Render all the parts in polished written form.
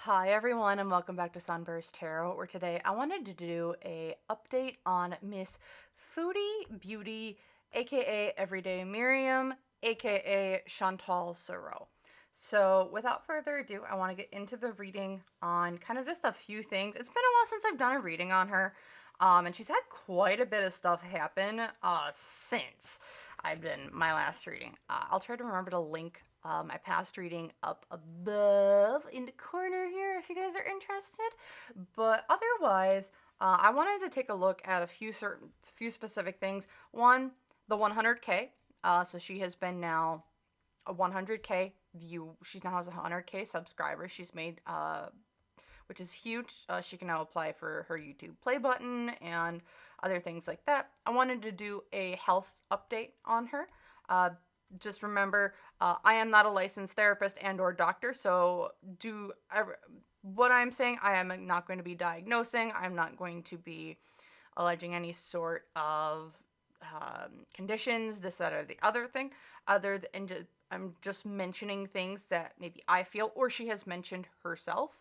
Hi everyone and welcome back to SunBurst Tarot, where today I wanted to do a update on Miss Foodie Beauty, aka Everyday Miriam, aka Chantal Sarot. So without further ado, I want to get into the reading on kind of just a few things. It's been a while since I've done a reading on her, and she's had quite a bit of stuff happen since I've done my last reading. I'll try to remember to link my past reading up above in the corner here if you guys are interested. But otherwise, I wanted to take a look at a few specific things. One, the 100K. So she has been now a 100K view. She now has 100K subscribers. She's made, which is huge. She can now apply for her YouTube play button and other things like that. I wanted to do a health update on her. Just remember, I am not a licensed therapist and or doctor, so what I'm saying, I am not going to be diagnosing. I'm not going to be alleging any sort of conditions, this, that, or the other thing. I'm just mentioning things that maybe I feel or she has mentioned herself.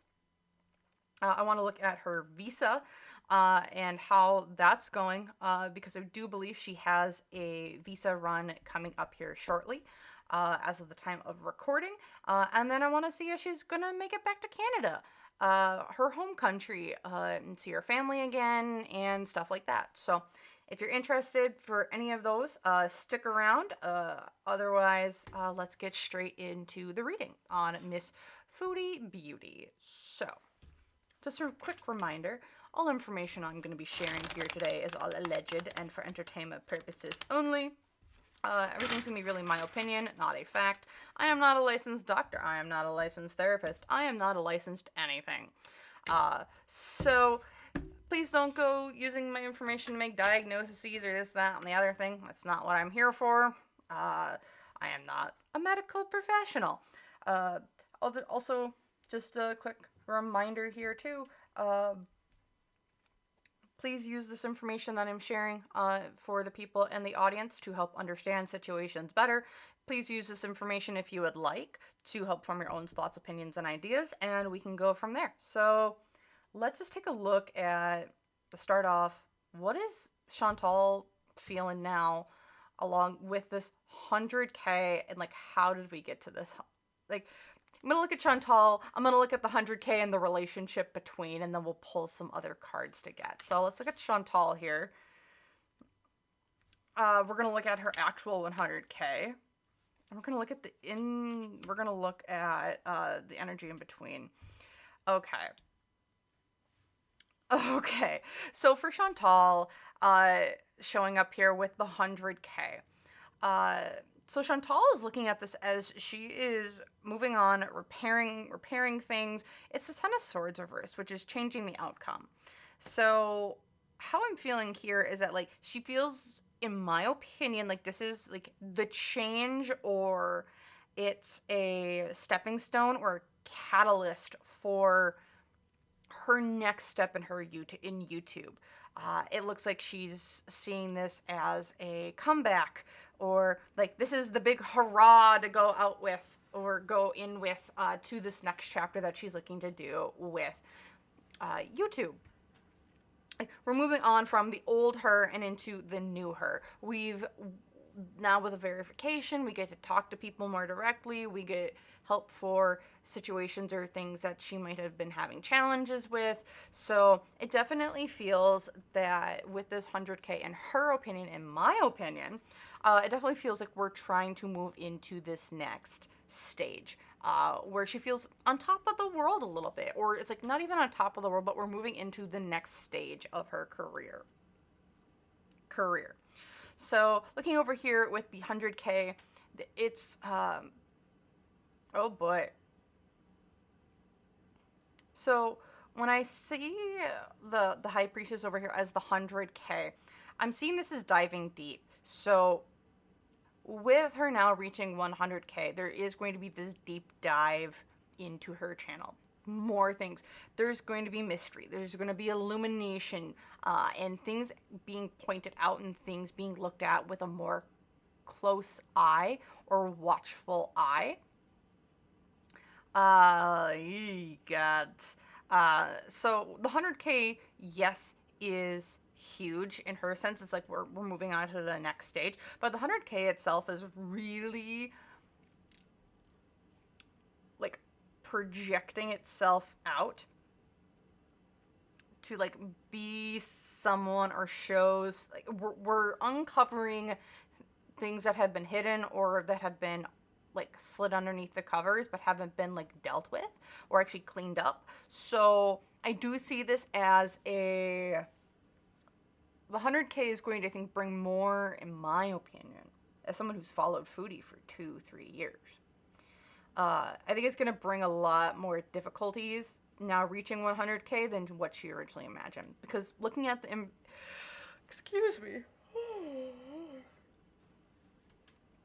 I want to look at her visa and how that's going because I do believe she has a visa run coming up here shortly as of the time of recording. And then I want to see if she's going to make it back to Canada, her home country, and see her family again and stuff like that. So if you're interested for any of those, stick around. Otherwise, let's get straight into the reading on Miss Foodie Beauty. So, just a quick reminder, all information I'm going to be sharing here today is all alleged and for entertainment purposes only. Everything's going to be really my opinion, not a fact. I am not a licensed doctor. I am not a licensed therapist. I am not a licensed anything. So please don't go using my information to make diagnoses or this, that, and the other thing. That's not what I'm here for. I am not a medical professional. Also, just a quick reminder here too, please use this information that I'm sharing for the people in the audience to help understand situations better. Please use this information if you would like to help form your own thoughts, opinions, and ideas, and we can go from there. So let's just take a look at, to start off, what is Chantal feeling now along with this 100K, and like how did we get to this? Like, I'm going to look at Chantal, I'm going to look at the 100K and the relationship between, and then we'll pull some other cards to get. So let's look at Chantal here. We're going to look at her actual 100K. And we're going to look at we're going to look at the energy in between. Okay. Okay. So for Chantal, showing up here with the 100K. So Chantal is looking at this as she is moving on, repairing things. It's the Ten of Swords reversed, which is changing the outcome. So how I'm feeling here is that, like, she feels, in my opinion, like this is like the change, or it's a stepping stone or a catalyst for her next step in her YouTube. It looks like she's seeing this as a comeback, or like this is the big hurrah to go out with or go in with to this next chapter that she's looking to do with YouTube. We're moving on from the old her and into the new her. We've now, with a verification, we get to talk to people more directly. We get help for situations or things that she might have been having challenges with. So it definitely feels that with this 100K, in her opinion, in my opinion, it definitely feels like we're trying to move into this next stage where she feels on top of the world a little bit, or it's like not even on top of the world, but we're moving into the next stage of her career. So looking over here with the 100K, it's, oh boy. So when I see the High Priestess over here as the 100K, I'm seeing this as diving deep. So with her now reaching 100K, there is going to be this deep dive into her channel. More things. There's going to be mystery. There's going to be illumination, and things being pointed out and things being looked at with a more close eye or watchful eye. Eek. gets. So the 100K, yes, is huge in her sense. It's like we're moving on to the next stage. But the 100K itself is really like projecting itself out to like be someone or shows like we're uncovering things that have been hidden or that have been like slid underneath the covers but haven't been like dealt with or actually cleaned up. So I do see this as the 100K is going to, I think, bring more, in my opinion, as someone who's followed Foodie for 2-3 years. I think it's going to bring a lot more difficulties now reaching 100K than what she originally imagined. Because looking at the... Excuse me.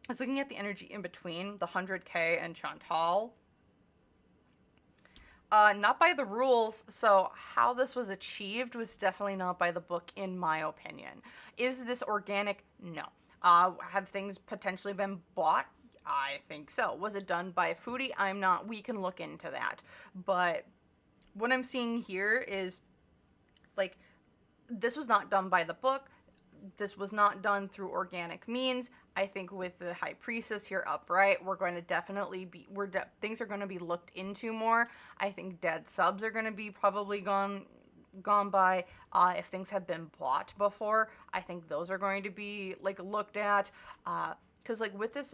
I was looking at the energy in between the 100K and Chantal. Not by the rules, so how this was achieved was definitely not by the book, in my opinion. Is this organic? No. Have things potentially been bought? I think so. Was it done by Foodie? I'm not. We can look into that. But what I'm seeing here is, like, this was not done by the book. This was not done through organic means. I think with the High Priestess here upright, we're going to definitely be, things are going to be looked into more. I think dead subs are going to be probably gone by. If things have been bought before, I think those are going to be like looked at. Because like with this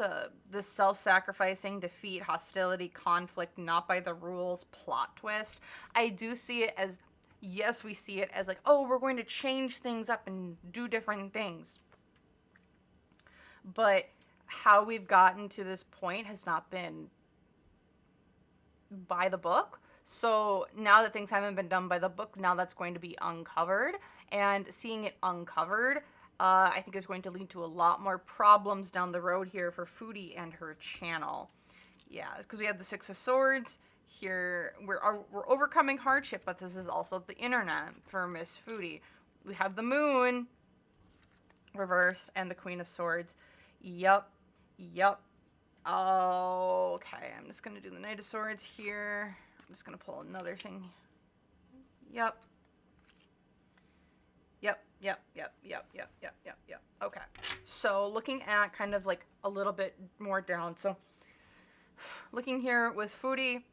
self-sacrificing, defeat, hostility, conflict, not by the rules, plot twist, I do see it as, yes, we see it as like, oh, we're going to change things up and do different things. But how we've gotten to this point has not been by the book. So now that things haven't been done by the book, now that's going to be uncovered. And seeing it uncovered, I think is going to lead to a lot more problems down the road here for Foodie and her channel. Yeah, because we have the Six of Swords. Here, we're overcoming hardship, but this is also the internet for Miss Foodie. We have the Moon reversed and the Queen of Swords. Yep. Okay, I'm just going to do the Knight of Swords here. I'm just going to pull another thing. Yep. Okay, so looking at kind of like a little bit more down. So looking here with Foodie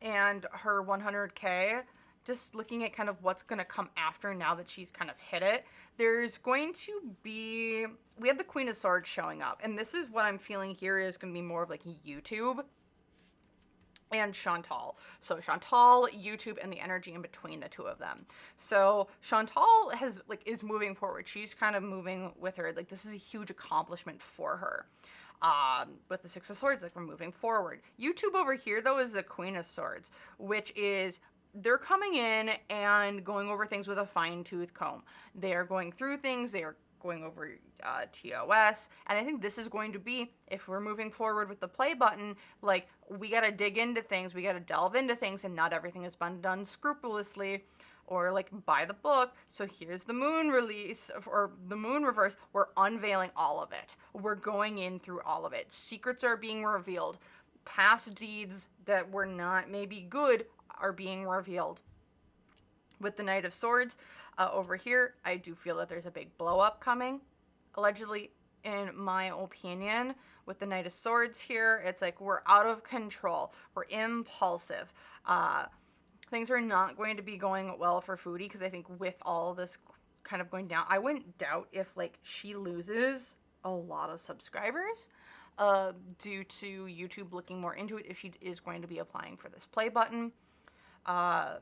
and her 100K, just looking at kind of what's going to come after now that she's kind of hit it, there's going to be, we have the Queen of Swords showing up, and this is what I'm feeling here is going to be more of like YouTube and Chantal. So Chantal, YouTube, and the energy in between the two of them. So Chantal is moving forward. She's kind of moving with her. Like, this is a huge accomplishment for her. With the Six of Swords, like, we're moving forward. YouTube over here, though, is the Queen of Swords, which is, they're coming in and going over things with a fine-tooth comb. They are going through things. They are going over TOS, and I think this is going to be, if we're moving forward with the play button, like, we gotta dig into things, we gotta delve into things, and not everything has been done scrupulously or like by the book. So here's the Moon release, or the Moon reverse. We're unveiling all of it. We're going in through all of it. Secrets are being revealed. Past deeds that were not maybe good are being revealed. With the Knight of Swords over here, I do feel that there's a big blow up coming, allegedly, in my opinion. With the Knight of Swords here, it's like we're out of control. We're impulsive. Things are not going to be going well for Foodie, because I think with all this kind of going down, I wouldn't doubt if like she loses a lot of subscribers due to YouTube looking more into it if she is going to be applying for this play button. Because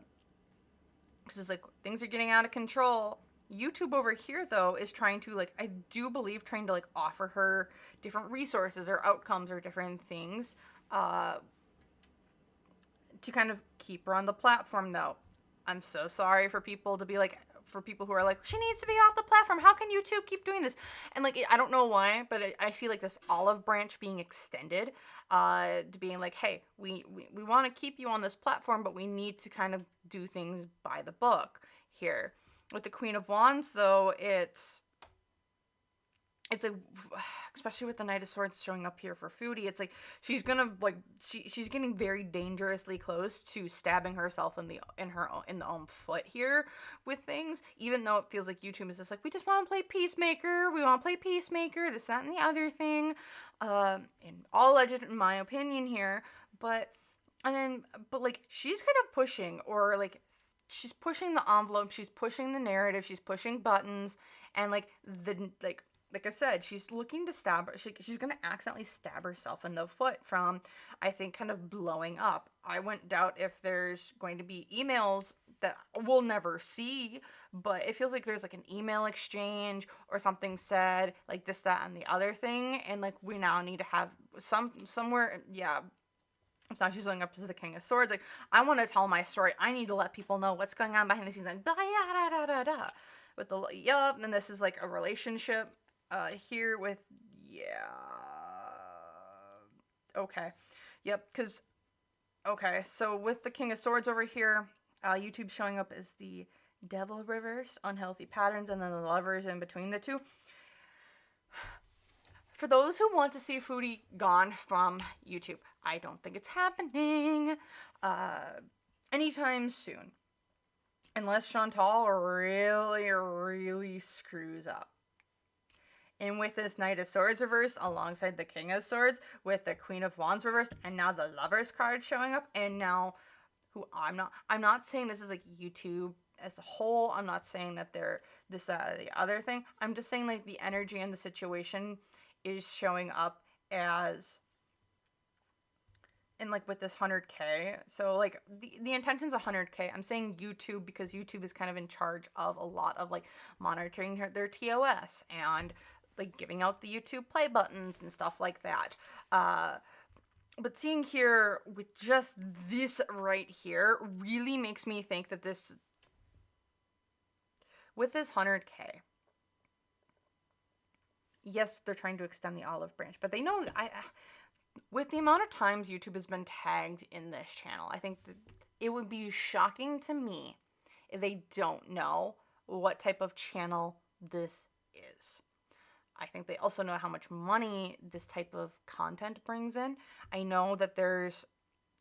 it's like things are getting out of control. YouTube over here, though, is trying to, like, I do believe trying to, like, offer her different resources or outcomes or different things to kind of keep her on the platform, though. I'm so sorry for people to be like, for people who are like, she needs to be off the platform. How can YouTube keep doing this? And, like, I don't know why, but I see, like, this olive branch being extended to being like, hey, we want to keep you on this platform, but we need to kind of do things by the book here. With the Queen of Wands, though, it's it's like, especially with the Knight of Swords showing up here for Foodie, it's like she's gonna like she's getting very dangerously close to stabbing herself in the own foot here with things. Even though it feels like YouTube is just like, we just want to play peacemaker, we want to play peacemaker, this, that, and the other thing, in all legend, in my opinion here, but like she's kind of pushing, or like she's pushing the envelope, she's pushing the narrative, she's pushing buttons, and like I said, she's looking to stab her. She's going to accidentally stab herself in the foot from, I think, kind of blowing up. I wouldn't doubt if there's going to be emails that we'll never see, but it feels like there's like an email exchange or something said, like this, that, and the other thing. And like we now need to have somewhere, yeah. So now she's going up to the King of Swords. Like, I want to tell my story. I need to let people know what's going on behind the scenes. And with the, yup. And this is like a relationship. Here with, yeah, okay, yep, because, okay, so with the King of Swords over here, YouTube showing up as the Devil reverse, unhealthy patterns, and then the Lovers in between the two. For those who want to see Foodie gone from YouTube, I don't think it's happening anytime soon, unless Chantal really screws up. And with this Knight of Swords reversed alongside the King of Swords, with the Queen of Wands reversed, and now the Lovers card showing up, and now I'm not saying this is like YouTube as a whole. I'm not saying that they're this, that, or the other thing. I'm just saying like the energy and the situation is showing up as, and like with this 100K, so like the intention's 100K. I'm saying YouTube because YouTube is kind of in charge of a lot of like monitoring their TOS and like giving out the YouTube play buttons and stuff like that. But seeing here with just this right here really makes me think that this, with this 100K, yes, they're trying to extend the olive branch, but they know, with the amount of times YouTube has been tagged in this channel, I think that it would be shocking to me if they don't know what type of channel this is. I think they also know how much money this type of content brings in. I know that this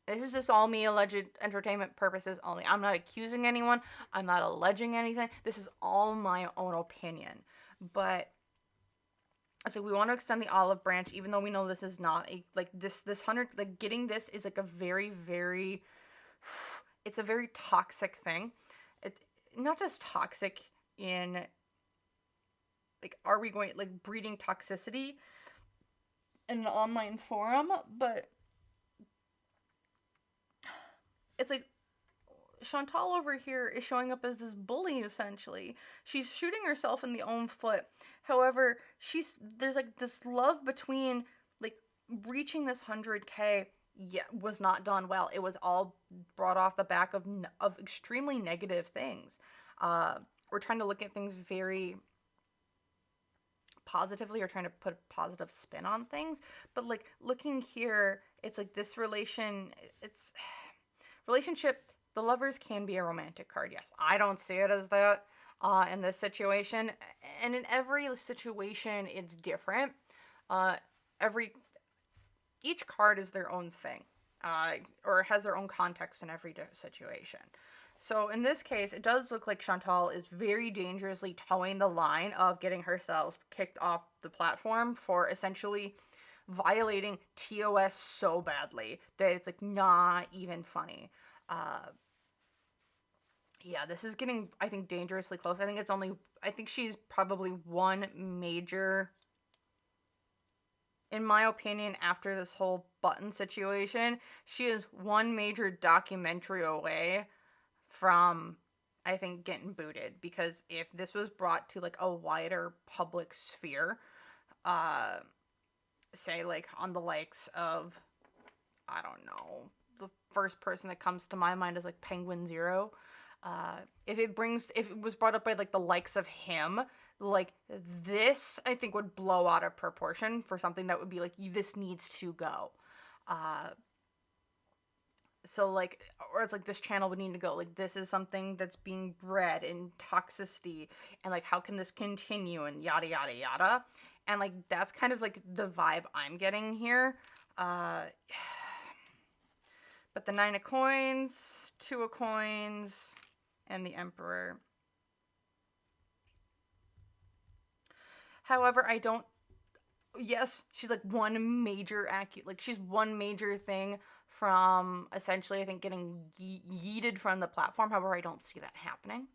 is just all me, alleged entertainment purposes only. I'm not accusing anyone. I'm not alleging anything. This is all my own opinion. But so we want to extend the olive branch, even though we know this is not a, like this 100, like getting this is like a very, very, it's a very toxic thing. It's not just toxic in, like, are we going, like, breeding toxicity in an online forum, but it's like Chantal over here is showing up as this bully, essentially. She's shooting herself in the own foot. However, there's like this love between, like, reaching this 100K, yeah, was not done well. It was all brought off the back of extremely negative things. We're trying to look at things very positively, or trying to put a positive spin on things, but like looking here, it's like this relationship, the Lovers can be a romantic card. Yes, I don't see it as that in this situation, and in every situation it's different. Each card is their own thing, or has their own context in every situation. So in this case, it does look like Chantal is very dangerously towing the line of getting herself kicked off the platform for essentially violating TOS so badly that it's like not even funny. Yeah, this is getting, I think, dangerously close. I think she's probably one major, in my opinion, after this whole button situation, she is one major documentary away from, I think, getting booted. Because if this was brought to like a wider public sphere, say like on the likes of, I don't know, the first person that comes to my mind is like Penguin Zero. If it was brought up by like the likes of him, like this, I think would blow out of proportion for something that would be like, this needs to go. So like, or it's like this channel would need to go, like this is something that's being bred in toxicity, and like how can this continue, and yada yada yada. And like that's kind of like the vibe I'm getting here. But the 9 of coins, 2 of coins, and the Emperor. However, I don't. Yes, she's like one major she's one major thing from essentially I think getting yeeted from the platform. However, I don't see that happening.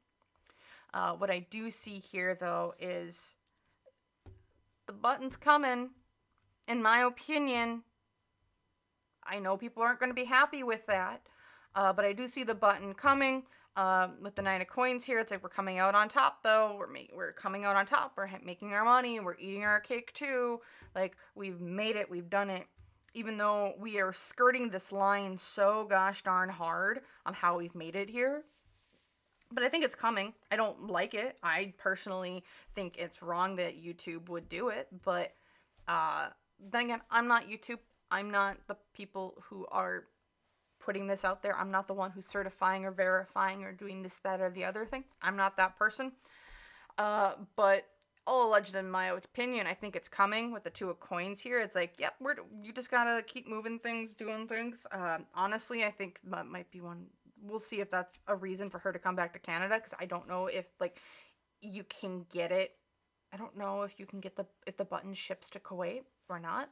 What I do see here though is the button's coming. In my opinion, I know people aren't going to be happy with that, but I do see the button coming. With the 9 of coins here, it's like we're coming out on top, though. We're coming out on top. We're making our money. We're eating our cake, too. Like, we've made it. We've done it. Even though we are skirting this line so gosh darn hard on how we've made it here. But I think it's coming. I don't like it. I personally think it's wrong that YouTube would do it. But then again, I'm not YouTube. I'm not the people who are putting this out there. I'm not the one who's certifying or verifying or doing this, that, or the other thing. I'm not that person. But all alleged in my opinion, I think it's coming with the 2 of coins here. It's like, yep, you just gotta keep moving things, doing things. Honestly, I think that might be one. We'll see if that's a reason for her to come back to Canada, because I don't know if like you can get it. I don't know if you can get if the button ships to Kuwait or not.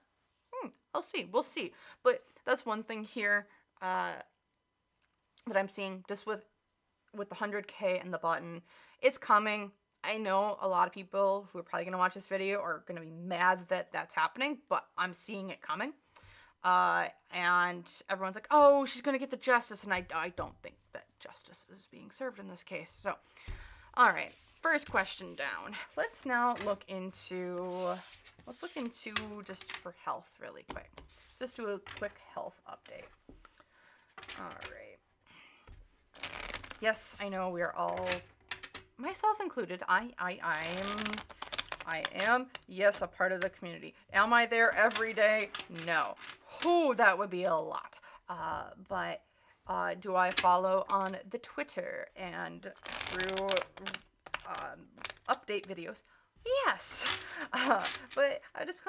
I'll see. We'll see. But that's one thing here that I'm seeing just with the 100K and the button. It's coming. I know a lot of people who are probably going to watch this video are going to be mad that that's happening, but I'm seeing it coming. And everyone's like, oh, she's going to get the justice. And I don't think that justice is being served in this case. So, all right. First question down. Let's now look into just for health really quick. Just do a quick health update. All right. Yes, I know we are all, myself included. I am, yes, a part of the community. Am I there every day? No. Ooh, that would be a lot. But do I follow on the Twitter and through update videos? Yes. But I just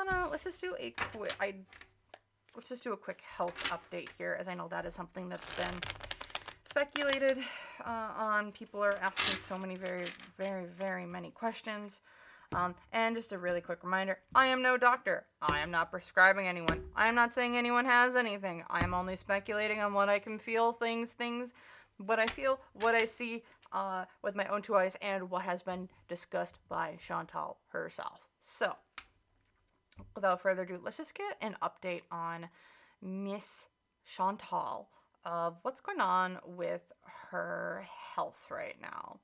let's just do a quick health update here, as I know that is something that's been speculated on. People are asking so many very, very, very many questions. And just a really quick reminder, I am no doctor. I am not prescribing anyone. I am not saying anyone has anything. I am only speculating on what I can feel, what I feel, what I see with my own 2 eyes, and what has been discussed by Chantal herself. So, without further ado, let's just get an update on Miss Chantal of what's going on with her health right now.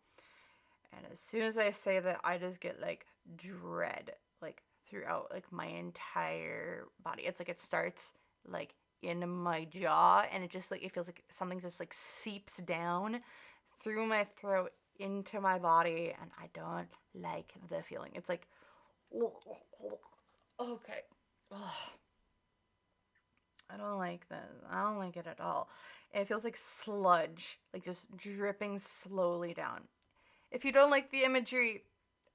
And as soon as I say that, I just get like dread like throughout like my entire body. It's like it starts like in my jaw, and it just like it feels like something just like seeps down through my throat into my body, and I don't like the feeling. It's like okay. I don't like that. I don't like it at all. It feels like sludge, like just dripping slowly down. If you don't like the imagery,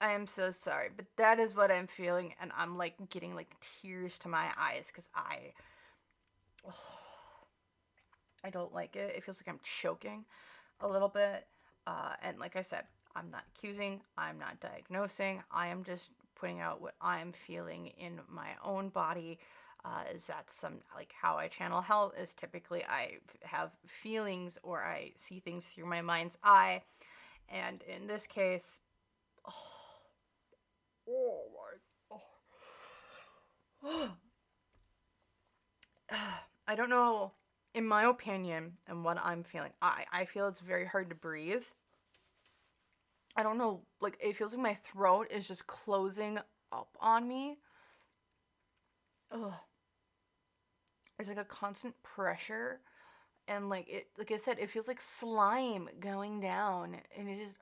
I am so sorry, but that is what I'm feeling, and I'm like getting like tears to my eyes because I don't like it. It feels like I'm choking a little bit. And like I said, I'm not accusing, I'm not diagnosing, I am just putting out what I'm feeling in my own body. Is that some like how I channel health is typically I have feelings or I see things through my mind's eye. And in this case, I don't know, in my opinion and what I'm feeling, I feel it's very hard to breathe. I don't know, like it feels like my throat is just closing up on me. Ugh. There's like a constant pressure, and like I said, it feels like slime going down, and it's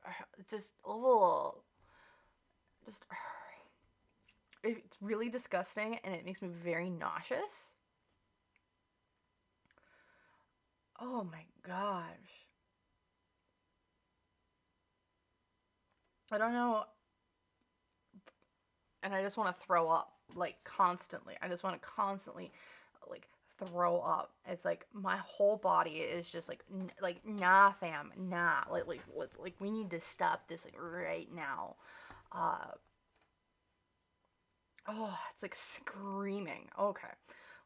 really disgusting, and it makes me very nauseous. Oh my gosh. I don't know. and I just want to throw up, like, constantly. I just want to constantly, like, throw up. It's like my whole body is just like nah, fam, nah. Like we need to stop this, like, right now. Uh, oh, it's like screaming. Okay.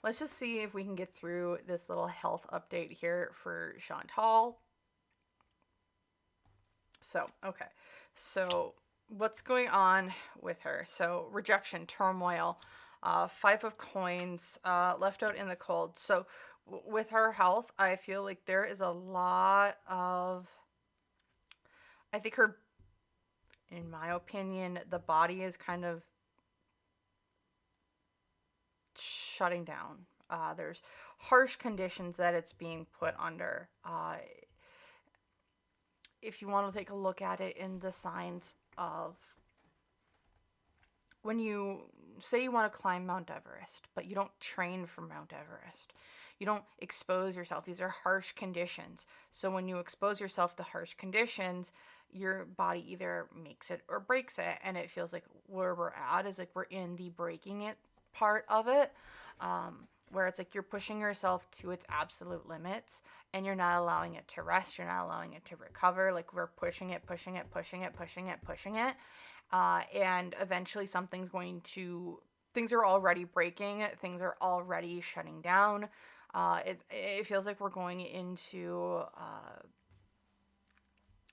Let's just see if we can get through this little health update here for Chantal. So, okay. So, what's going on with her? So, rejection, turmoil, Five of Coins, left out in the cold. So, with her health, I feel like there is a lot of. I think her, in my opinion, the body is kind of shutting down. There's harsh conditions that it's being put under. If you want to take a look at it in the signs of when you say you want to climb Mount Everest, but you don't train for Mount Everest, you don't expose yourself. These are harsh conditions. So when you expose yourself to harsh conditions, your body either makes it or breaks it. And it feels like where we're at is like we're in the breaking it part of it, where it's like you're pushing yourself to its absolute limits and you're not allowing it to rest. You're not allowing it to recover. Like we're pushing it, pushing it, pushing it, pushing it, pushing it. And eventually things are already breaking. Things are already shutting down. It feels like we're going into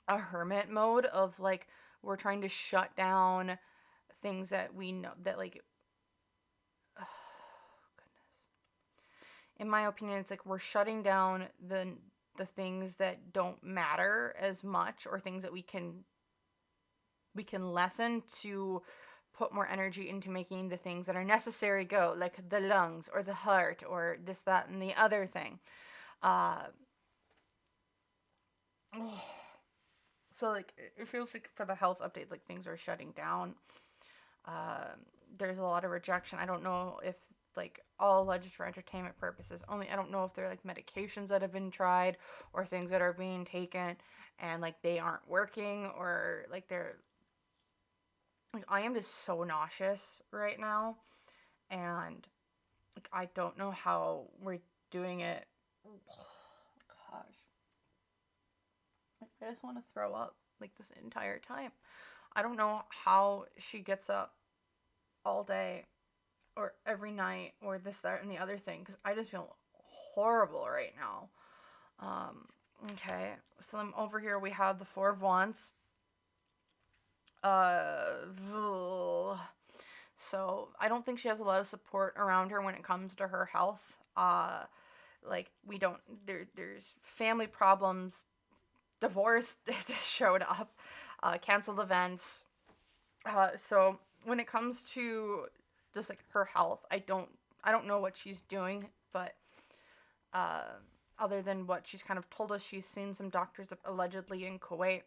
a hermit mode of like we're trying to shut down things that we know that like oh, goodness. In my opinion, it's like we're shutting down the things that don't matter as much, or things that we can lessen to put more energy into making the things that are necessary go, like the lungs or the heart or this, that, and the other thing. So like it feels like for the health update, like things are shutting down. There's a lot of rejection. I don't know if like all alleged for entertainment purposes only. I don't know if they're like medications that have been tried or things that are being taken and like they aren't working, or like they're like I am just so nauseous right now, and like I don't know how we're doing it. Oh, gosh. I just want to throw up like this entire time. I don't know how she gets up all day or every night or this, that, and the other thing, because I just feel horrible right now. Okay, so I'm over here. We have the Four of Wands. So I don't think she has a lot of support around her when it comes to her health. Like we don't there's family problems, divorce showed up, canceled events. So when it comes to just like her health, I don't know what she's doing, but other than what she's kind of told us, she's seen some doctors allegedly in Kuwait,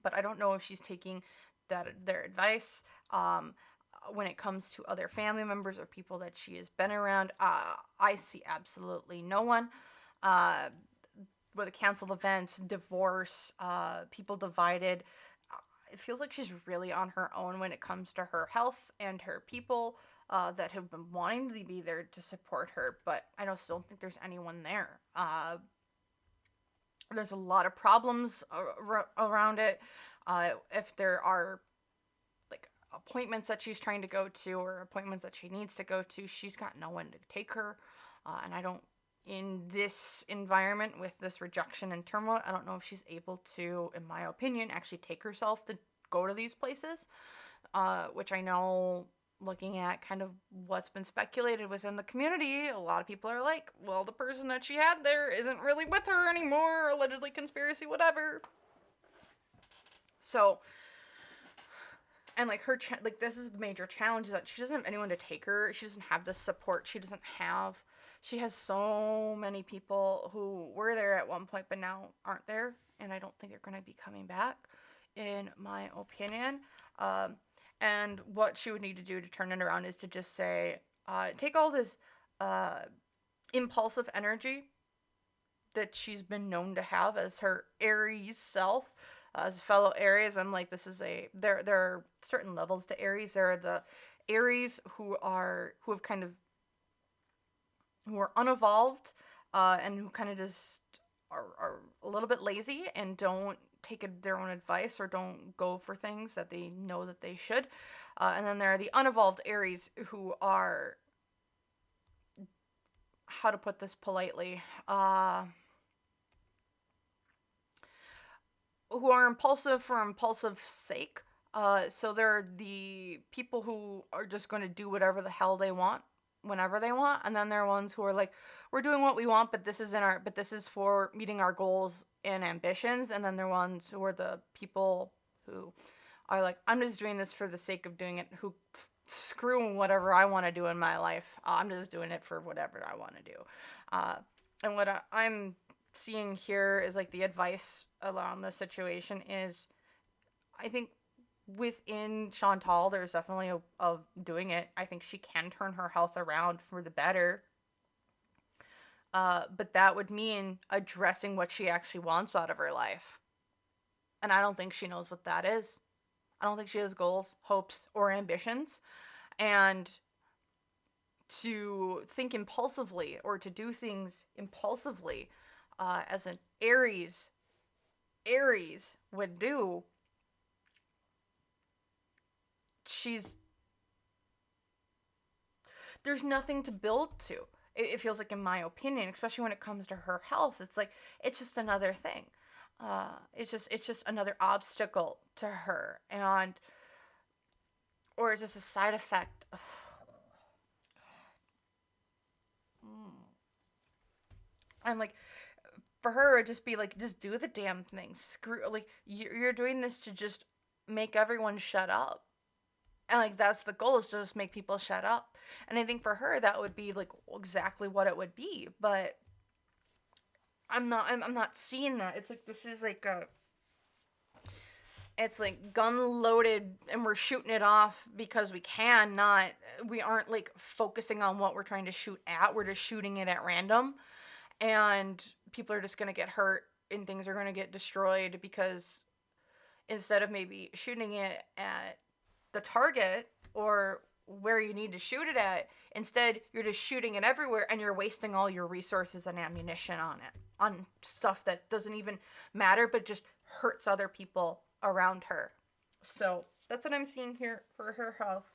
but I don't know if she's taking their advice. When it comes to other family members or people that she has been around, I see absolutely no one. With a canceled event, divorce, people divided, it feels like she's really on her own when it comes to her health and her people that have been wanting to be there to support her, but I still don't think there's anyone there. There's a lot of problems around it. If there are like appointments that she's trying to go to or appointments that she needs to go to, she's got no one to take her. And I don't, in this environment with this rejection and turmoil, I don't know if she's able to, in my opinion, actually take herself to go to these places, which I know, looking at kind of what's been speculated within the community, a lot of people are like, well, the person that she had there isn't really with her anymore, allegedly conspiracy, whatever. So, and like her, like this is the major challenge, is that she doesn't have anyone to take her. She doesn't have the support. She has so many people who were there at one point but now aren't there, and I don't think they're going to be coming back, in my opinion. And what she would need to do to turn it around is to just say, take all this impulsive energy that she's been known to have as her Aries self, As fellow Aries, I'm like, there are certain levels to Aries. There are the Aries who have kind of who are unevolved, and who kind of just are a little bit lazy and don't take their own advice or don't go for things that they know that they should. And then there are the unevolved Aries who are, how to put this politely, who are impulsive for impulsive sake. So they're the people who are just going to do whatever the hell they want whenever they want, and then there are ones who are like, we're doing what we want, but this is for meeting our goals and ambitions. And then there are ones who are the people who are like, I'm just doing this for the sake of doing it, who screw whatever I want to do in my life. I'm just doing it for whatever I want to do. And what I'm seeing here is like the advice around the situation is, I think within Chantal, there's definitely of doing it. I think she can turn her health around for the better. But that would mean addressing what she actually wants out of her life. And I don't think she knows what that is. I don't think she has goals, hopes, or ambitions. And to think impulsively or to do things impulsively, as an Aries would do, there's nothing to build to. It feels like, in my opinion, especially when it comes to her health, it's like, it's just another thing. It's just another obstacle to her, or it's just a side effect. I'm like, for her, it'd just be like, just do the damn thing. Screw, like, you're doing this to just make everyone shut up. And like, that's the goal, is to just make people shut up. And I think for her, that would be like exactly what it would be. But I'm not seeing that. It's like, this is like it's like gun loaded and we're shooting it off because we aren't like focusing on what we're trying to shoot at. We're just shooting it at random. And people are just going to get hurt and things are going to get destroyed, because instead of maybe shooting it at the target or where you need to shoot it at, instead you're just shooting it everywhere, and you're wasting all your resources and ammunition on stuff that doesn't even matter but just hurts other people around her. So that's what I'm seeing here for her health.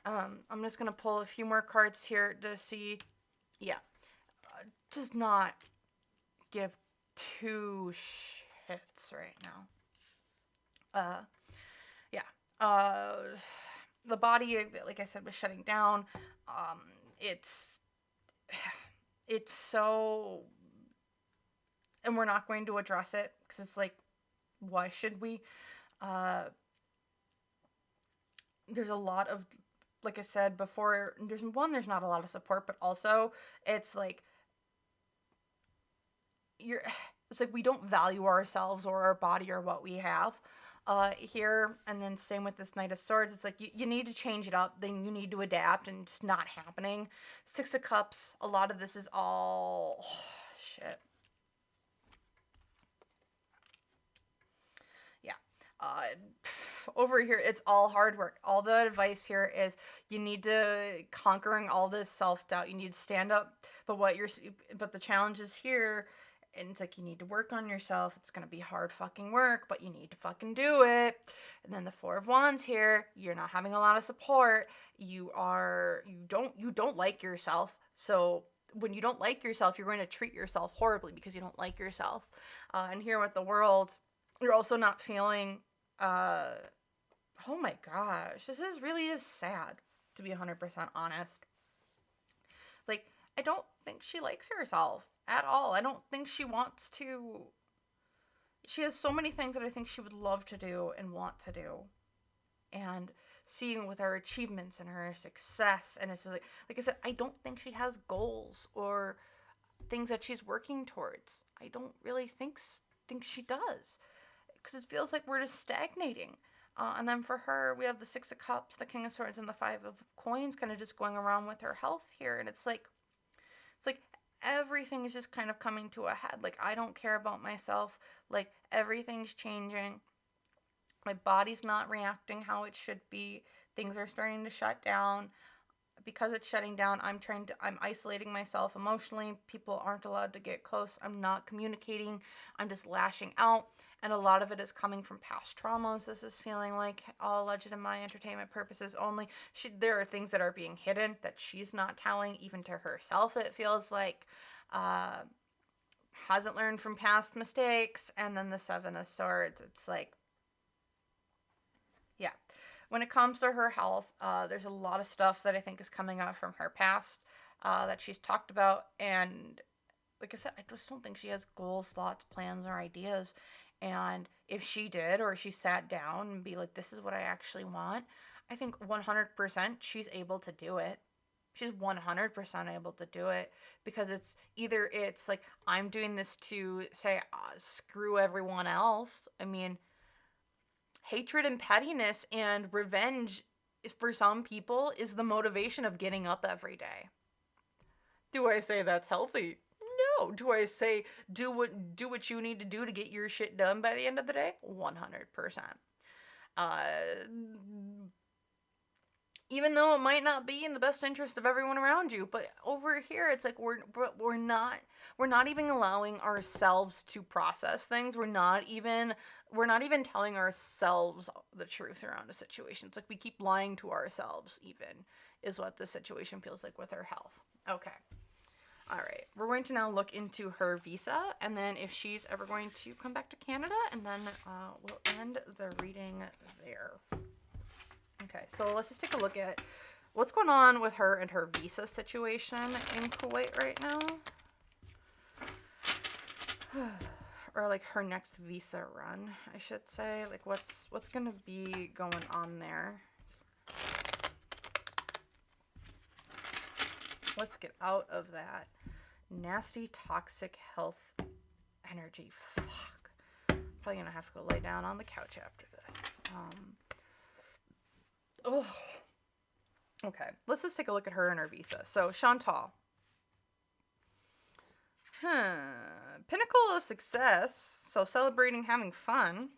I'm just gonna pull a few more cards here to see. Yeah, does not give two shits right now. Yeah. The body, like I said, was shutting down. It's so, and we're not going to address it because it's like, why should we? There's a lot of, like I said before, there's not a lot of support, but also it's like, it's like we don't value ourselves or our body or what we have here. And then same with this Knight of Swords. It's like, you need to change it up. Then you need to adapt, and it's not happening. Six of Cups, a lot of this is all shit. Yeah. Over here, it's all hard work. All the advice here is, you need to conquering all this self-doubt. You need to stand up. But the challenge is here. And it's like, you need to work on yourself. It's going to be hard fucking work, but you need to fucking do it. And then the Four of Wands here, you're not having a lot of support. You don't like yourself. So when you don't like yourself, you're going to treat yourself horribly because you don't like yourself. And here with the World, you're also not feeling, oh my gosh, this is really just sad, to be 100% honest. Like, I don't think she likes herself at all. I don't think she wants to. She has so many things that I think she would love to do and want to do. And seeing with her achievements and her success, and it's just like I said, I don't think she has goals or things that she's working towards. I don't really think she does, because it feels like we're just stagnating. And then for her, we have the Six of Cups, the King of Swords, and the Five of Coins kind of just going around with her health here. And it's like everything is just kind of coming to a head. Like, I don't care about myself. Like, everything's changing. My body's not reacting how it should be. Things are starting to shut down. Because it's shutting down, I'm isolating myself emotionally. People aren't allowed to get close. I'm not communicating. I'm just lashing out. And a lot of it is coming from past traumas. This is feeling like all alleged in my entertainment purposes only. There are things that are being hidden that she's not telling, even to herself, it feels like. Hasn't learned from past mistakes. And then the Seven of Swords, it's like, yeah. When it comes to her health, there's a lot of stuff that I think is coming up from her past that she's talked about. And like I said, I just don't think she has goals, thoughts, plans, or ideas. And if she did, or she sat down and be like, this is what I actually want, I think 100% she's able to do it. She's 100% able to do it, because it's like, I'm doing this to say, screw everyone else. I mean, hatred and pettiness and revenge for some people is the motivation of getting up every day. Do I say that's healthy? No. Do I say do what you need to do to get your shit done by the end of the day? 100%. Even though it might not be in the best interest of everyone around you, but over here it's like we're not even allowing ourselves to process things. We're not even telling ourselves the truth around a situation. It's like we keep lying to ourselves, even, is what the situation feels like with her health. Okay. All right. We're going to now look into her visa, and then if she's ever going to come back to Canada, and then we'll end the reading there. Okay, so let's just take a look at what's going on with her and her visa situation in Kuwait right now. Or like her next visa run, I should say. Like what's going to be going on there. Let's get out of that nasty, toxic health energy. Fuck. Probably going to have to go lay down on the couch after this. Oh. Okay, let's just take a look at her and her visa. So, Chantal. Pinnacle of success. So, celebrating, having fun.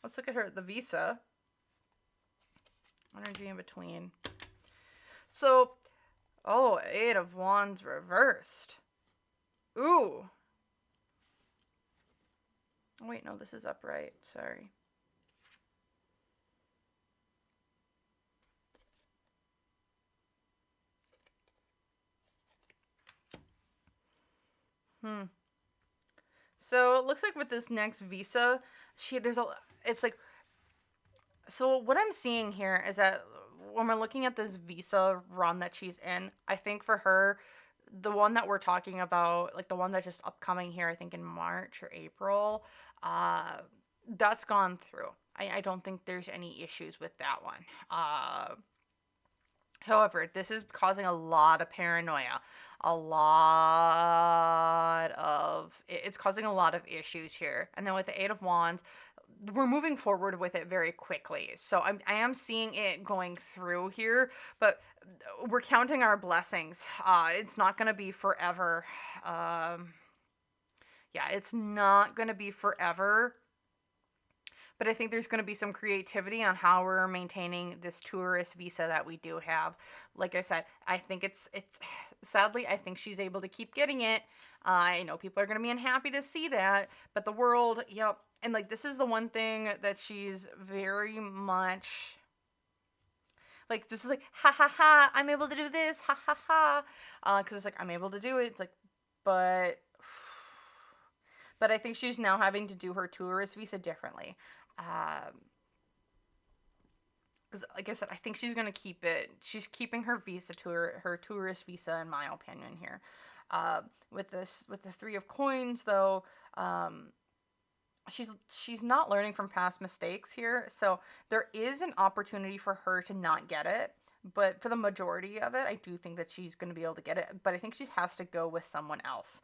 Let's look at her, the visa. Energy in between. So, Eight of Wands reversed. Ooh. Oh, wait, no, this is upright. Sorry. So it looks like with this next visa, it's like, so what I'm seeing here is that when we're looking at this visa run that she's in, I think for her, the one that we're talking about, like the one that's just upcoming here, I think in March or April, that's gone through. I don't think there's any issues with that one. However, this is causing a lot of paranoia. It's causing a lot of issues here. And then with the Eight of Wands, we're moving forward with it very quickly. So I am seeing it going through here, but we're counting our blessings. It's not going to be forever. It's not going to be forever. But I think there's going to be some creativity on how we're maintaining this tourist visa that we do have. Like I said, I think it's sadly, I think she's able to keep getting it. I know people are going to be unhappy to see that, but the world, yep. And like, this is the one thing that she's very much like, this is like, ha ha ha, I'm able to do this, ha ha ha. Because it's like, I'm able to do it. It's like, but I think she's now having to do her tourist visa differently. Because like I said, I think she's gonna keep it. She's keeping her visa her tourist visa, in my opinion here. With the Three of Coins though, she's not learning from past mistakes here. So there is an opportunity for her to not get it. But for the majority of it, I do think that she's going to be able to get it. But I think she has to go with someone else.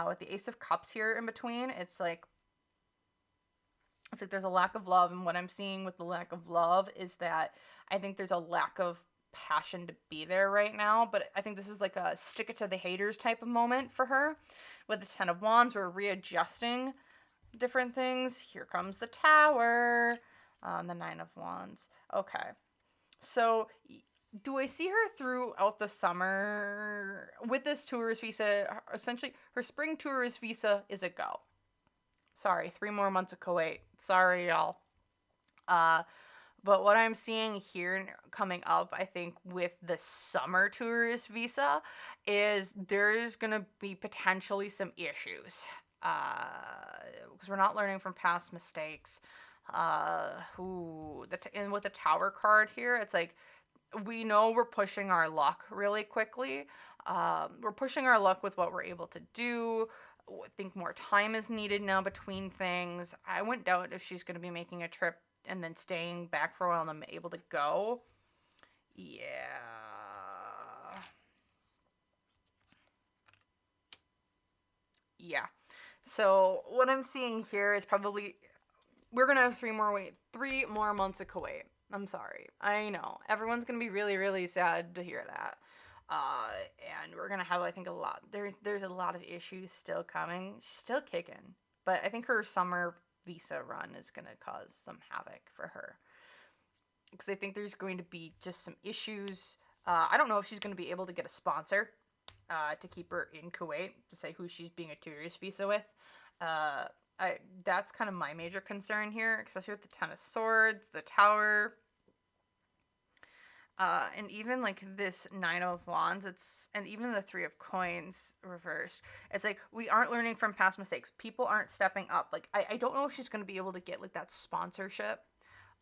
With the Ace of Cups here in between, it's like there's a lack of love. And what I'm seeing with the lack of love is that I think there's a lack of passion to be there right now. But I think this is like a stick it to the haters type of moment for her. With the Ten of Wands, we're readjusting different things. Here comes the Tower. The Nine of Wands. Okay. So, do I see her throughout the summer with this tourist visa? Essentially, her spring tourist visa is a go. Sorry, 3 more months of Kuwait. Sorry, y'all. Uh, but what I'm seeing here coming up, I think, with the summer tourist visa is there's going to be potentially some issues. Because we're not learning from past mistakes. And with the tower card here, it's like we know we're pushing our luck really quickly. We're pushing our luck with what we're able to do. I think more time is needed now between things. I wouldn't doubt if she's going to be making a trip and then staying back for a while and I'm able to go. Yeah. Yeah. So what I'm seeing here is probably we're gonna have 3 more months of Kuwait. I'm sorry. I know everyone's gonna be really really sad to hear that. Uh, and we're gonna have I think a lot. There's a lot of issues still coming. She's still kicking, but I think her summer visa run is gonna cause some havoc for her because I think there's going to be just some issues. I don't know if she's going to be able to get a sponsor to keep her in Kuwait to say who she's being a tourist visa with. Uh, that's kind of my major concern here, especially with the Ten of Swords, the Tower, and even like this Nine of Wands. And even the Three of Coins reversed. It's like we aren't learning from past mistakes. People aren't stepping up. Like I don't know if she's going to be able to get like that sponsorship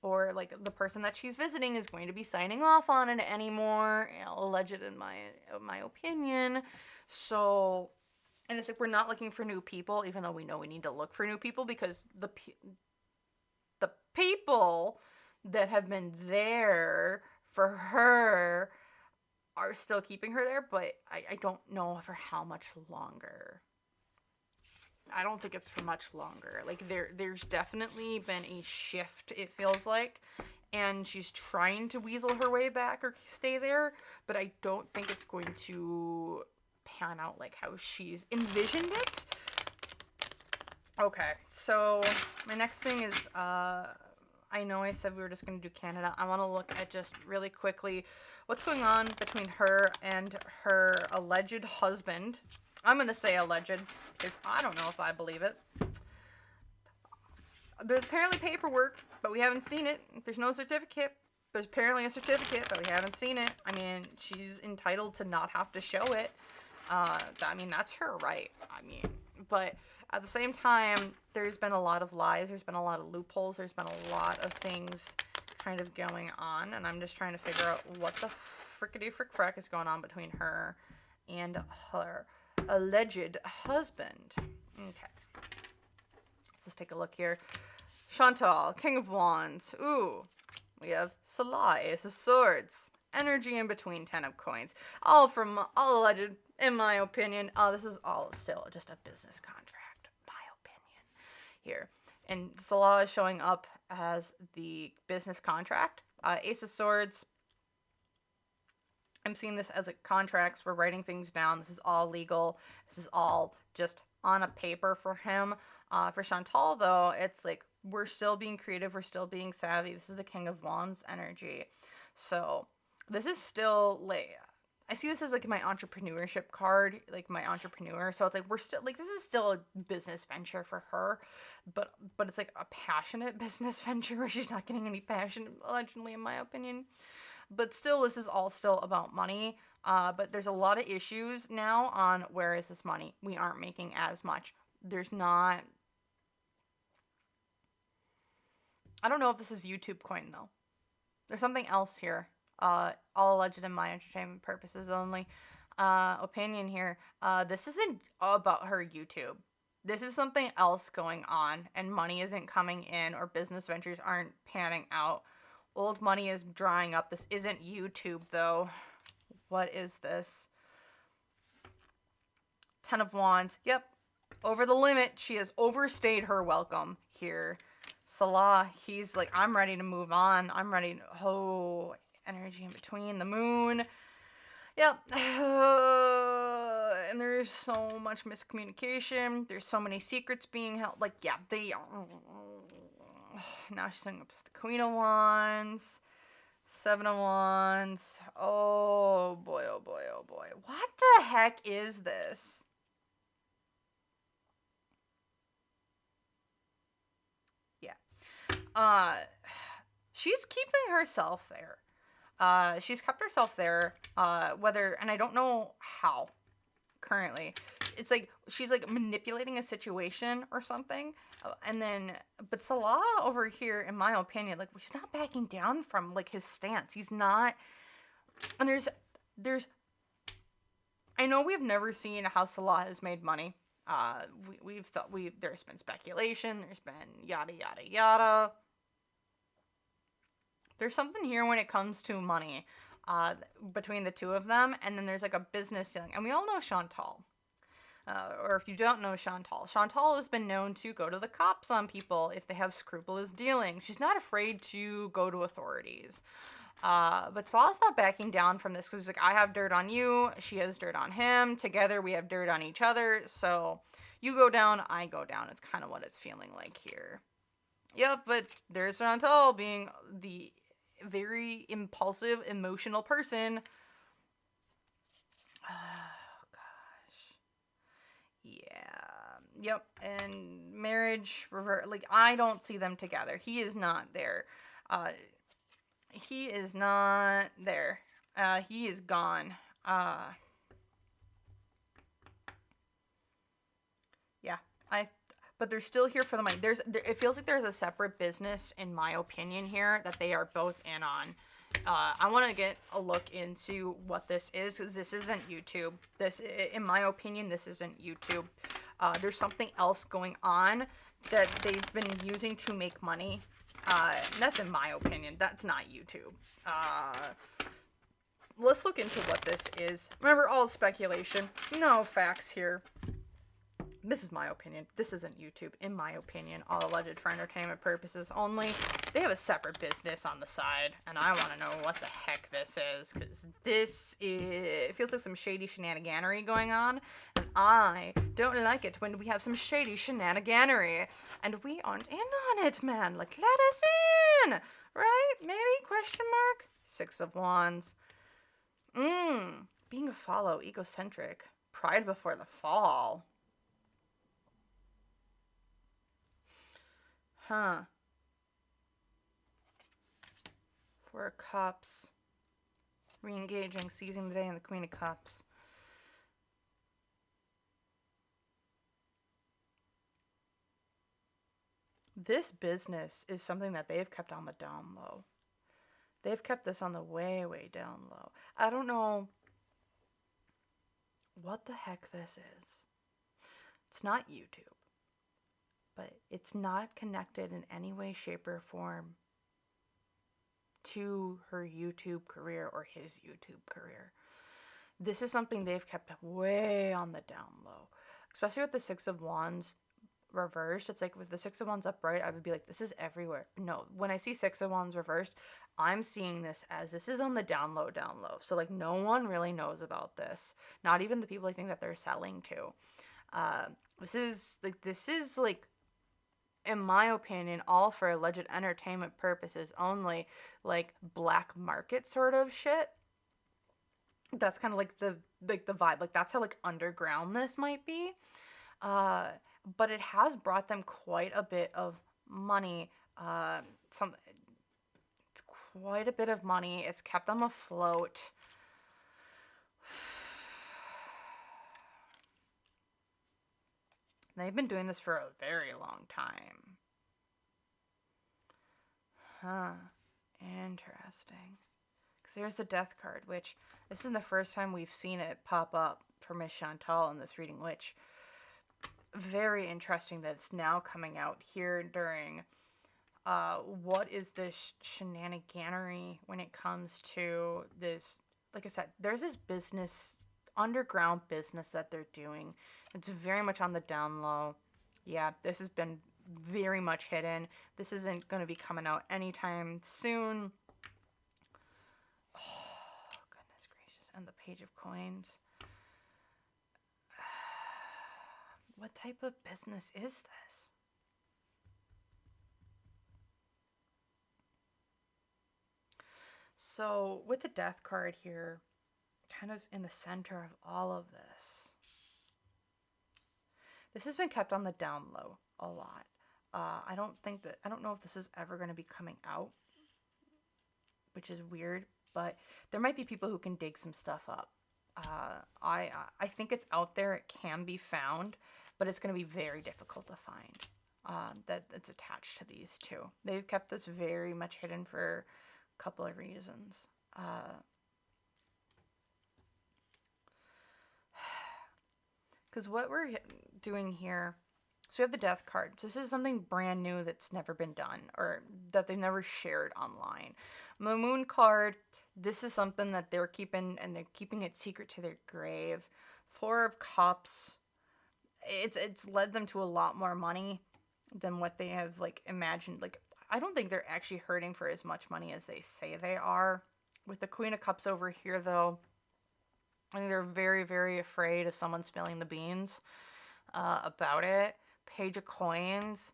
or like the person that she's visiting is going to be signing off on it anymore. Alleged in my opinion. So, and it's like we're not looking for new people, even though we know we need to look for new people because the people that have been there for her are still keeping her there, but I don't know for how much longer. I don't think it's for much longer. Like there's definitely been a shift, it feels like, and she's trying to weasel her way back or stay there, but I don't think it's going to pan out like how she's envisioned it. Okay, so my next thing is I know I said we were just going to do Canada. I want to look at just really quickly what's going on between her and her alleged husband. I'm going to say alleged because I don't know if I believe it. There's apparently paperwork, but we haven't seen it. There's no certificate. There's apparently a certificate, but we haven't seen it. I mean, she's entitled to not have to show it. That's her right. But at the same time, there's been a lot of lies. There's been a lot of loopholes. There's been a lot of things kind of going on, and I'm just trying to figure out what the frickety frick is going on between her and her alleged husband. Okay. Let's just take a look here. Chantal, King of Wands. Ooh. We have Salah, Ace of Swords. Energy in between, 10 of Coins. All alleged, in my opinion. This is all still just a business contract, my opinion, here. And Salah is showing up as the business contract. Ace of Swords. I'm seeing this as contracts. We're writing things down. This is all legal. This is all just on a paper for him. For Chantal, though, it's like we're still being creative. We're still being savvy. This is the King of Wands energy. So this is still like, I see this as like my entrepreneurship card, like my entrepreneur. So it's like we're still like this is still a business venture for her, but it's like a passionate business venture where she's not getting any passion, allegedly, in my opinion. But still, this is all still about money. But there's a lot of issues now on where is this money? We aren't making as much. There's not. I don't know if this is YouTube coin though. There's something else here. All alleged in my entertainment purposes only. Opinion here. This isn't about her YouTube. This is something else going on, and money isn't coming in, or business ventures aren't panning out. Old money is drying up. This isn't YouTube, though. What is this? 10 of Wands. Yep. Over the limit. She has overstayed her welcome here. Salah, he's like, I'm ready to move on. I'm ready to... Oh, energy in between. The moon. Yep. And there's so much miscommunication. There's so many secrets being held. Like, yeah, Now she's hung up the Queen of Wands, Seven of Wands. Oh boy, oh boy, oh boy. What the heck is this? Yeah. She's keeping herself there. She's kept herself there. And I don't know how currently. It's like she's like manipulating a situation or something. But Salah over here, in my opinion, like he's not backing down from like his stance. He's not. And I know we've never seen how Salah has made money. There's been speculation. There's been yada yada yada. There's something here when it comes to money, between the two of them, and then there's like a business dealing. And we all know Chantal. Or if you don't know Chantal, Chantal has been known to go to the cops on people if they have scrupulous dealing. She's not afraid to go to authorities. But Salah's not backing down from this because he's like, I have dirt on you, she has dirt on him, together we have dirt on each other, so you go down, I go down. It's kind of what it's feeling like here. Yep, but there's Chantal being the very impulsive, emotional person. Oh, gosh. Yeah. Yep. And marriage, revert. Like, I don't see them together. He is not there. He is not there. He is gone. Yeah. But they're still here for the money. It feels like there's a separate business, in my opinion, here that they are both in on. I want to get a look into what this is, because this isn't YouTube. In my opinion, this isn't YouTube. There's something else going on that they've been using to make money. That's in my opinion. That's not YouTube. Let's look into what this is. Remember, all speculation. No facts here. This is my opinion. This isn't YouTube, in my opinion. All alleged for entertainment purposes only. They have a separate business on the side, and I want to know what the heck this is, because it feels like some shady shenaniganery going on, and I don't like it when we have some shady shenaniganery, and we aren't in on it, man. Like, let us in, right? Maybe? Question mark? Six of Wands. Being a follow, egocentric. Pride before the fall. Huh. Four of Cups. Re-engaging, seizing the day, and the Queen of Cups. This business is something that they've kept on the down low. They've kept this on the way, way down low. I don't know what the heck this is. It's not YouTube. But it's not connected in any way, shape, or form to her YouTube career or his YouTube career. This is something they've kept way on the down low. Especially with the Six of Wands reversed. It's like with the Six of Wands upright, I would be like, this is everywhere. No, when I see Six of Wands reversed, I'm seeing this as this is on the down low, down low. So like no one really knows about this. Not even the people I think that they're selling to. This is like in my opinion, all for alleged entertainment purposes only, like black market sort of shit. That's kind of like the vibe. Like that's how like underground this might be. But it has brought them quite a bit of money. It's quite a bit of money. It's kept them afloat. They've been doing this for a very long time. Huh. Interesting. Because there's the Death card, which this is the first time we've seen it pop up for Miss Chantal in this reading, which very interesting that it's now coming out here during what is this shenaniganery when it comes to this. Like I said, there's this underground business that they're doing. It's very much on the down low. Yeah, this has been very much hidden. This isn't going to be coming out anytime soon. Oh, goodness gracious. And the Page of Coins. What type of business is this? So with the death card here, kind of in the center of all of this has been kept on the down low a lot. I don't know if this is ever going to be coming out, which is weird, but there might be people who can dig some stuff up. I think it's out there. It can be found, but it's going to be very difficult to find. That's attached to these two. They've kept this very much hidden for a couple of reasons. Because what we're doing here, so we have the death card. This is something brand new that's never been done, or that they've never shared online. The moon card, this is something that they're keeping, and they're keeping it secret to their grave. Four of Cups, it's led them to a lot more money than what they have, like, imagined. Like, I don't think they're actually hurting for as much money as they say they are. With the Queen of Cups over here, though, I think they're very, very afraid if someone spilling the beans about it. Page of Coins.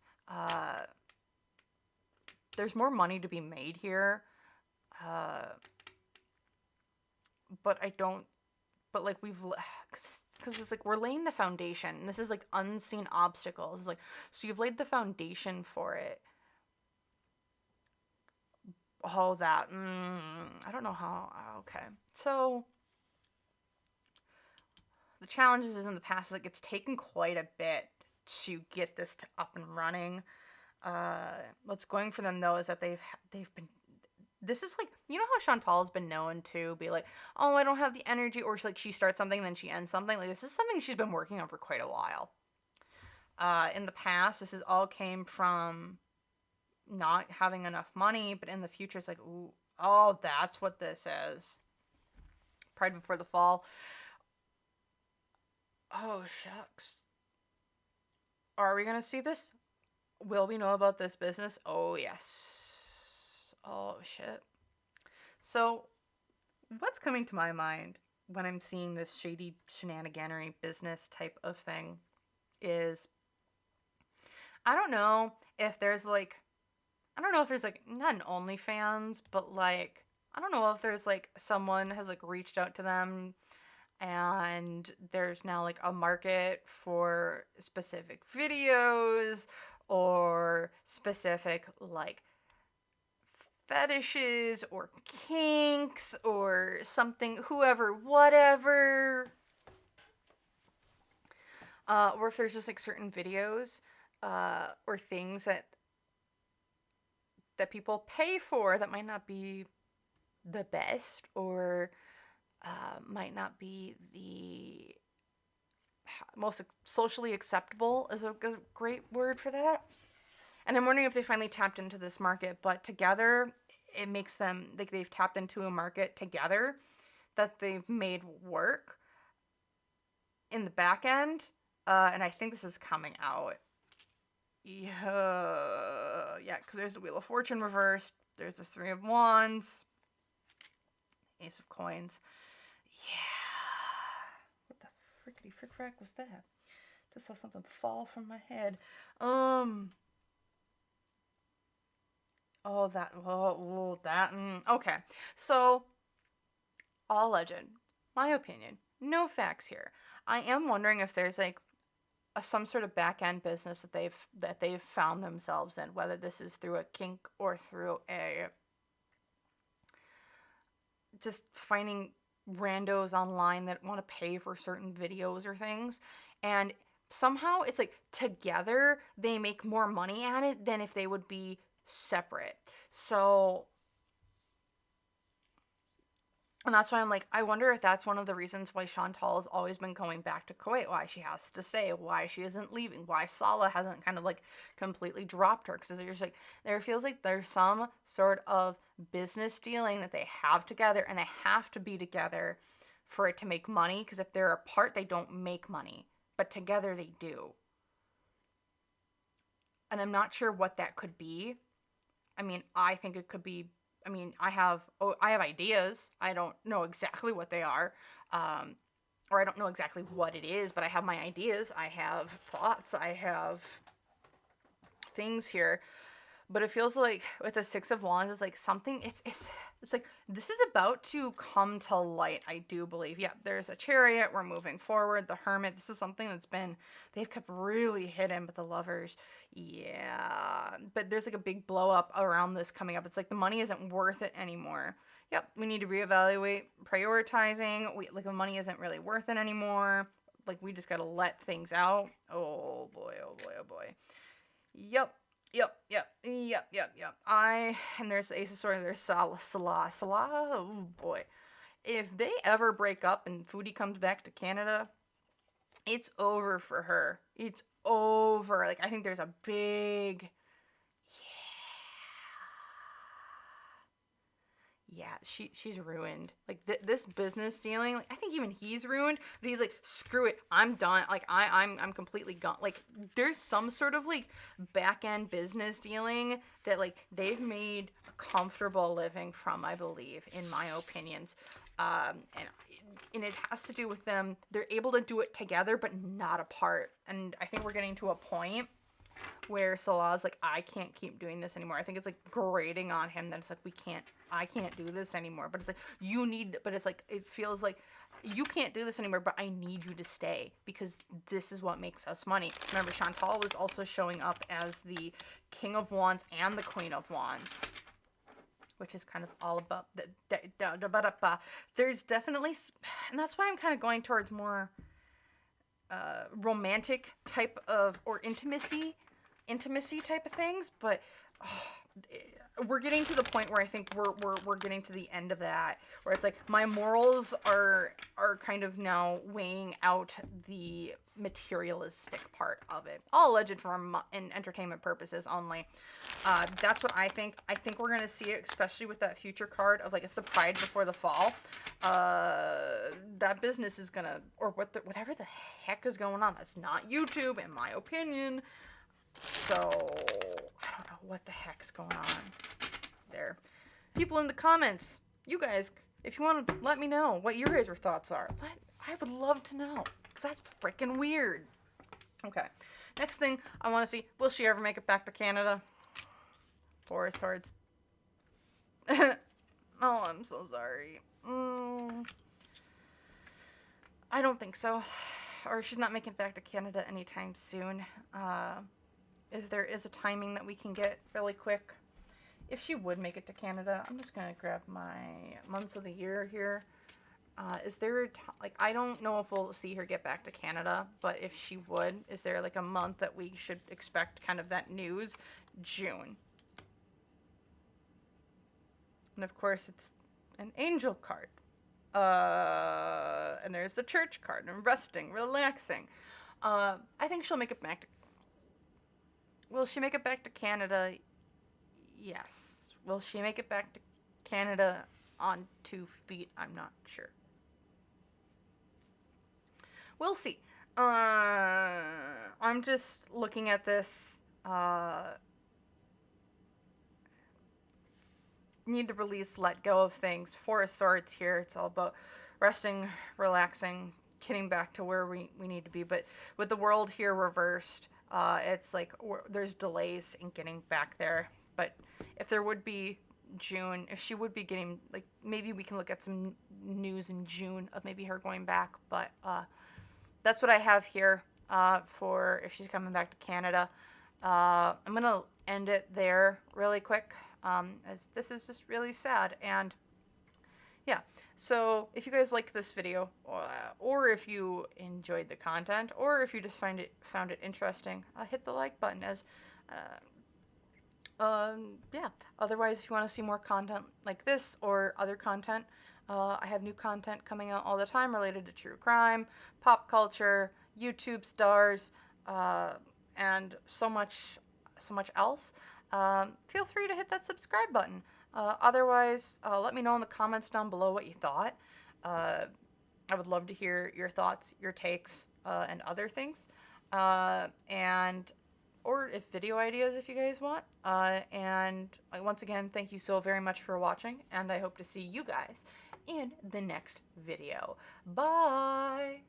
There's more money to be made here. But I don't... But, like, because it's like we're laying the foundation. And this is, like, unseen obstacles. It's like, so you've laid the foundation for it. Oh, that. I don't know how... Okay. So... The challenges is in the past, like, it's taken quite a bit to get this up and running. What's going for them, though, is that they've been... This is like, you know how Chantal's been known to be like, oh, I don't have the energy, or she starts something, then she ends something. Like, this is something she's been working on for quite a while. In the past, this is all came from not having enough money, but in the future, it's like, ooh, oh, that's what this is. Pride Before the Fall. Oh, shucks. Are we going to see this? Will we know about this business? Oh, yes. Oh, shit. So, what's coming to my mind when I'm seeing this shady shenaniganery business type of thing is, I don't know if there's like, not an OnlyFans, but like, I don't know if there's like someone has like reached out to them and there's now like a market for specific videos or specific like fetishes or kinks or something, whoever, whatever. Or if there's just like certain videos or things that people pay for that might not be the best or might not be the most socially acceptable is a great word for that. And I'm wondering if they finally tapped into this market, but together it makes them, like, they've tapped into a market together that they've made work in the back end. And I think this is coming out. Yeah, because there's the Wheel of Fortune reversed. There's the Three of Wands. Ace of Coins. Yeah. What the frickety frick-frack was that? Just saw something fall from my head. Oh, that. Oh, that. Okay. So, all legend. My opinion. No facts here. I am wondering if there's like some sort of back end business that they've found themselves in, whether this is through a kink or through a just finding randos online that want to pay for certain videos or things, and somehow it's like together they make more money at it than if they would be separate. So, and that's why I'm like, I wonder if that's one of the reasons why Chantal has always been going back to Kuwait, why she has to stay, why she isn't leaving, why Salah hasn't kind of like completely dropped her. Because there's like, there feels like there's some sort of business dealing that they have together, and they have to be together for it to make money. Because if they're apart, they don't make money, but together they do. And I'm not sure what that could be. I mean, I think it could be, I mean, I have ideas. I don't know exactly what they are, or I don't know exactly what it is, but I have my ideas. I have thoughts. I have things here. But it feels like with the Six of Wands, it's like something. It's like this is about to come to light. I do believe. Yeah, there's a Chariot. We're moving forward. The Hermit. This is something that's been they've kept really hidden. But the Lovers, yeah. But there's like a big blow up around this coming up. It's like the money isn't worth it anymore. Yep, we need to reevaluate prioritizing. Like the money isn't really worth it anymore. Like we just gotta let things out. Oh boy. Oh boy. Oh boy. Yep. Yep. And there's the Ace of Swords, there's Salah, oh boy. If they ever break up and Foodie comes back to Canada, it's over for her. It's over. Like, I think there's a big, yeah, she's ruined. Like this business dealing, like, I think even he's ruined. But he's like, screw it, I'm done. Like I'm completely gone. Like there's some sort of like back end business dealing that like they've made a comfortable living from. I believe, in my opinions, and it has to do with them. They're able to do it together, but not apart. And I think we're getting to a point where Salah's like, I can't keep doing this anymore. I think it's like grating on him that it's like, I can't do this anymore. But it's like, but it's like, it feels like you can't do this anymore, but I need you to stay because this is what makes us money. Remember, Chantal was also showing up as the King of Wands and the Queen of Wands, which is kind of all about there's definitely, and that's why I'm kind of going towards more romantic type of, or intimacy type of things, but we're getting to the point where I think we're getting to the end of that, where it's like my morals are kind of now weighing out the materialistic part of it, all alleged from entertainment purposes only. That's what I think. I think we're gonna see it, especially with that future card of like, it's the Pride before the fall. That business is gonna, or whatever the heck is going on, that's not YouTube in my opinion. So, I don't know what the heck's going on there. People in the comments, you guys, if you want to let me know what your guys' thoughts are, I would love to know, because that's freaking weird. Okay, next thing I want to see, will she ever make it back to Canada? Four of Swords. Oh, I'm so sorry. I don't think so. Or she's not making it back to Canada anytime soon. There is a timing that we can get really quick. If she would make it to Canada, I'm just gonna grab my months of the year here. Is there like, I don't know if we'll see her get back to Canada, but if she would, is there like a month that we should expect kind of that news? June. And of course it's an angel card. And there's the church card, and resting, relaxing. I think she'll make it back to, will she make it back to Canada? Yes. Will she make it back to Canada on 2 feet? I'm not sure. We'll see. I'm just looking at this. Need to release, let go of things. Four of Swords here. It's all about resting, relaxing, getting back to where we need to be. But with the world here reversed, it's like there's delays in getting back there. But if there would be June, if she would be getting, like, maybe we can look at some news in June of maybe her going back. But that's what I have here for if she's coming back to Canada. I'm going to end it there really quick, as this is just really sad. And yeah, so if you guys like this video, or if you enjoyed the content, or if you just found it interesting, hit the like button. As yeah, otherwise, if you want to see more content like this or other content, I have new content coming out all the time related to true crime, pop culture, YouTube stars, and so much else. Feel free to hit that subscribe button. Otherwise, let me know in the comments down below what you thought. I would love to hear your thoughts, your takes, and other things. Or if video ideas if you guys want. And once again, thank you so very much for watching, and I hope to see you guys in the next video. Bye!